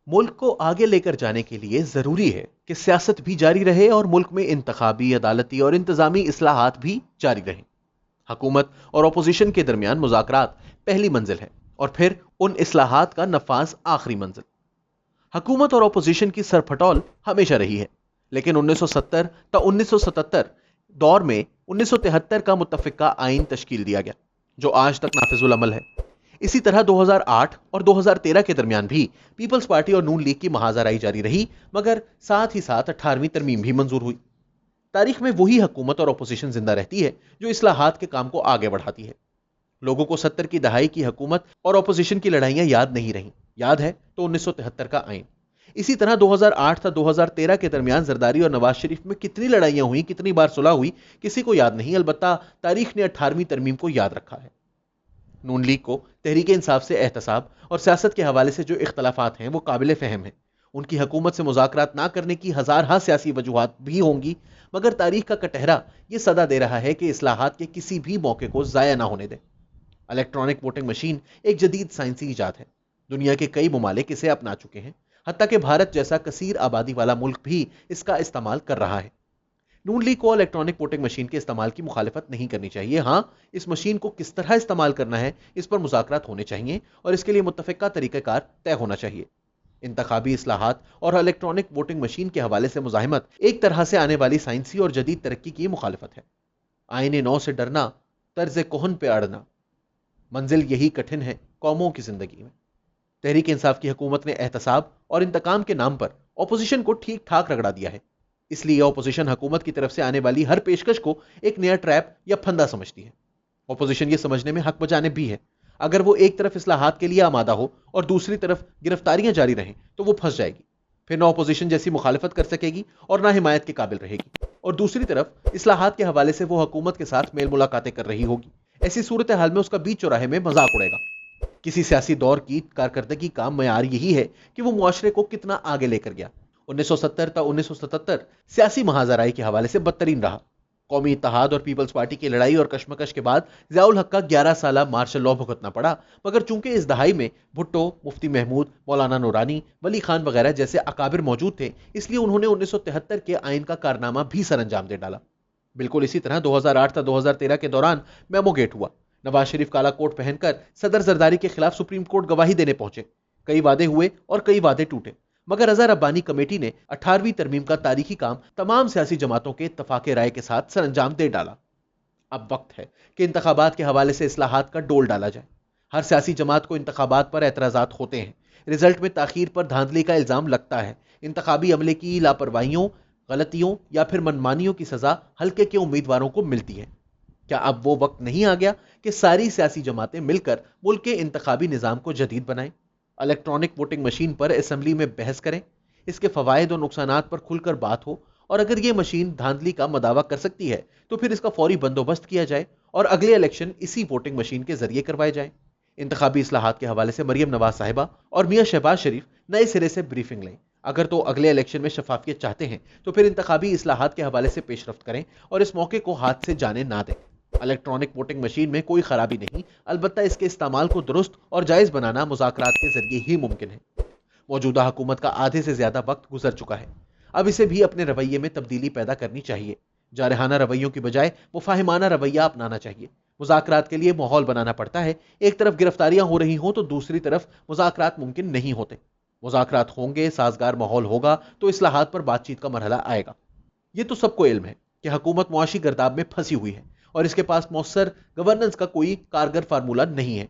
ملک کو آگے لے کر جانے کے لیے ضروری ہے کہ سیاست بھی جاری رہے اور ملک میں انتخابی، عدالتی اور انتظامی اصلاحات بھی جاری رہیں۔ حکومت اور اپوزیشن کے درمیان مذاکرات پہلی منزل ہے اور پھر ان اصلاحات کا نفاذ آخری منزل۔ حکومت اور اپوزیشن کی سرپھٹول ہمیشہ رہی ہے، لیکن 1970 تا 1977 دور میں 1973 کا متفقہ آئین تشکیل دیا گیا جو آج تک نافذ العمل ہے۔ اسی طرح 2008 اور 2013 کے درمیان بھی پیپلز پارٹی اور نون لیگ کی محاذ آرائی جاری رہی، مگر ساتھ ہی ساتھ 18ویں ترمیم بھی منظور ہوئی۔ تاریخ میں وہی حکومت اور اپوزیشن زندہ رہتی ہے جو اصلاحات کے کام کو آگے بڑھاتی ہے۔ لوگوں کو 70 کی دہائی کی حکومت اور اپوزیشن کی لڑائیاں یاد نہیں رہیں، یاد ہے تو 1973 کا آئین۔ اسی طرح 2008 تا 2013 کے درمیان زرداری اور نواز شریف میں کتنی لڑائیاں ہوئیں، کتنی بار صلح ہوئی، کسی کو یاد نہیں، البتہ تاریخ نے 18ویں ترمیم کو یاد رکھا ہے۔ نون لیگ کو تحریک انصاف سے احتساب اور سیاست کے حوالے سے جو اختلافات ہیں وہ قابل فہم ہیں۔ ان کی حکومت سے مذاکرات نہ کرنے کی ہزارہا سیاسی وجوہات بھی ہوں گی، مگر تاریخ کا کٹہرا یہ صدا دے رہا ہے کہ اصلاحات کے کسی بھی موقع کو ضائع نہ ہونے دیں۔ الیکٹرانک ووٹنگ مشین ایک جدید سائنسی ایجاد ہے۔ دنیا کے کئی ممالک اسے اپنا چکے ہیں، حتیٰ کہ بھارت جیسا کثیر آبادی والا ملک بھی اس کا استعمال کر رہا ہے۔ نون لیگ کو الیکٹرانک ووٹنگ مشین کے استعمال کی مخالفت نہیں کرنی چاہیے، ہاں اس مشین کو کس طرح استعمال کرنا ہے اس پر مذاکرات ہونے چاہیے اور اس کے لیے متفقہ طریقہ کار طے ہونا چاہیے۔ انتخابی اصلاحات اور الیکٹرانک ووٹنگ مشین کے حوالے سے مزاحمت ایک طرح سے آنے والی سائنسی اور جدید ترقی کی مخالفت ہے۔ آئین نو سے ڈرنا، طرز کہن پہ اڑنا، منزل یہی کٹھن ہے قوموں کی زندگی میں۔ تحریک انصاف کی حکومت نے احتساب اور انتقام کے نام پر اپوزیشن کو ٹھیک ٹھاک رگڑا دیا ہے، اس لیے اپوزیشن حکومت کی طرف سے آنے والی ہر پیشکش کو ایک نیا ٹریپ یا پھندا سمجھتی ہے۔ اپوزیشن یہ سمجھنے میں حق بجانب بھی ہے، اگر وہ ایک طرف اصلاحات کے لیے آمادہ ہو اور دوسری طرف گرفتاریاں جاری رہیں تو وہ پھنس جائے گی، پھر نہ اپوزیشن جیسی مخالفت کر سکے گی اور نہ حمایت کے قابل رہے گی، اور دوسری طرف اصلاحات کے حوالے سے وہ حکومت کے ساتھ میل ملاقاتیں کر رہی ہوگی۔ ایسی صورتحال میں اس کا بیچ چوراہے میں مذاق اڑے گا۔ کسی سیاسی دور کی کارکردگی کا معیار یہی ہے کہ وہ معاشرے کو کتنا آگے لے کر گیا۔ 1970 تا 1977 سیاسی محاذ آرائی کے حوالے سے بدترین رہا۔ قومی اتحاد اور پیپلز پارٹی کی لڑائی اور کشمکش کے بعد ضیاء الحق کا 11 سالہ مارشل لاء بھگتنا پڑا، مگر چونکہ اس دہائی میں بھٹو، مفتی محمود، مولانا نورانی، ولی خان وغیرہ جیسے اکابر موجود تھے، اس لیے انہوں نے 1973 کے آئین کا کارنامہ بھی سر انجام دے ڈالا۔ بالکل اسی طرح 2008 تا 2013 کے دوران میمو گیٹ ہوا۔ نواز شریف کالا کوٹ پہن کر صدر زرداری کے خلاف سپریم کورٹ گواہی دینے پہنچے۔ کئی وعدے ہوئے اور کئی وعدے ٹوٹے، مگر رضا ربانی کمیٹی نے 18ویں ترمیم کا تاریخی کام تمام سیاسی جماعتوں کے اتفاق رائے کے ساتھ سر انجام دے ڈالا۔ اب وقت ہے کہ انتخابات کے حوالے سے اصلاحات کا ڈول ڈالا جائے۔ ہر سیاسی جماعت کو انتخابات پر اعتراضات ہوتے ہیں، رزلٹ میں تاخیر پر دھاندلی کا الزام لگتا ہے، انتخابی عملے کی لاپرواہیوں، غلطیوں یا پھر منمانیوں کی سزا حلقے کے امیدواروں کو ملتی ہے۔ کیا اب وہ وقت نہیں آ گیا کہ ساری سیاسی جماعتیں مل کر ملک کے انتخابی نظام کو جدید بنائیں؟ الیکٹرانک ووٹنگ مشین پر اسمبلی میں بحث کریں، اس کے فوائد اور نقصانات پر کھل کر بات ہو، اور اگر یہ مشین دھاندلی کا مداوع کر سکتی ہے تو پھر اس کا فوری بندوبست کیا جائے اور اگلے الیکشن اسی ووٹنگ مشین کے ذریعے کروائے جائیں۔ انتخابی اصلاحات کے حوالے سے مریم نواز صاحبہ اور میاں شہباز شریف نئے سرے سے بریفنگ لیں۔ اگر تو اگلے الیکشن میں شفافیت چاہتے ہیں تو پھر انتخابی اصلاحات کے حوالے سے پیش رفت کریں اور اس موقع کو ہاتھ سے جانے نہ دیں۔ الیکٹرانک ووٹنگ مشین میں کوئی خرابی نہیں، البتہ اس کے استعمال کو درست اور جائز بنانا مذاکرات کے ذریعے ہی ممکن ہے۔ موجودہ حکومت کا آدھے سے زیادہ وقت گزر چکا ہے، اب اسے بھی اپنے رویے میں تبدیلی پیدا کرنی چاہیے۔ جارحانہ رویوں کی بجائے مفاہمانہ رویہ اپنانا چاہیے۔ مذاکرات کے لیے ماحول بنانا پڑتا ہے، ایک طرف گرفتاریاں ہو رہی ہوں تو دوسری طرف مذاکرات ممکن نہیں ہوتے۔ مذاکرات ہوں گے، سازگار ماحول ہوگا تو اصلاحات پر بات چیت کا مرحلہ آئے گا۔ یہ تو سب کو علم ہے کہ حکومت معاشی گرداب میں پھنسی ہوئی ہے اور اس کے پاس مؤثر گورننس کا کوئی کارگر فارمولہ نہیں ہے۔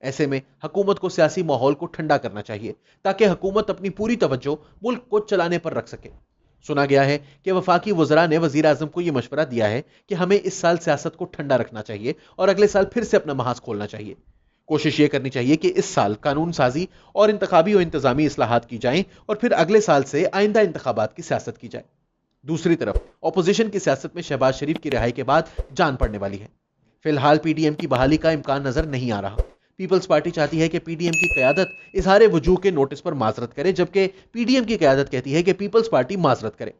ایسے میں حکومت کو سیاسی ماحول کو ٹھنڈا کرنا چاہیے تاکہ حکومت اپنی پوری توجہ ملک کو چلانے پر رکھ سکے۔ سنا گیا ہے کہ وفاقی وزراء نے وزیر اعظم کو یہ مشورہ دیا ہے کہ ہمیں اس سال سیاست کو ٹھنڈا رکھنا چاہیے اور اگلے سال پھر سے اپنا محاذ کھولنا چاہیے۔ کوشش یہ کرنی چاہیے کہ اس سال قانون سازی اور انتخابی و انتظامی اصلاحات کی جائیں اور پھر اگلے سال سے آئندہ انتخابات کی سیاست کی جائے۔ دوسری طرف اپوزیشن کی سیاست میں شہباز شریف کی رہائی کے بعد جان پڑنے والی ہے۔ فی الحال پی ڈی ایم کی بحالی کا امکان نظر نہیں آ رہا۔ پیپلز پارٹی چاہتی ہے کہ پی ڈی ایم کی قیادت اظہار وجوہ کے نوٹس پر معذرت کرے، جبکہ پی ڈی ایم کی قیادت کہتی ہے کہ پیپلز پارٹی معذرت کرے۔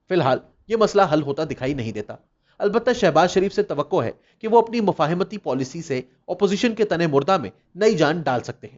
فی الحال یہ مسئلہ حل ہوتا دکھائی نہیں دیتا، البتہ شہباز شریف سے توقع ہے کہ وہ اپنی مفاہمتی پالیسی سے اپوزیشن کے تنے مردہ میں نئی جان ڈال سکتے ہیں۔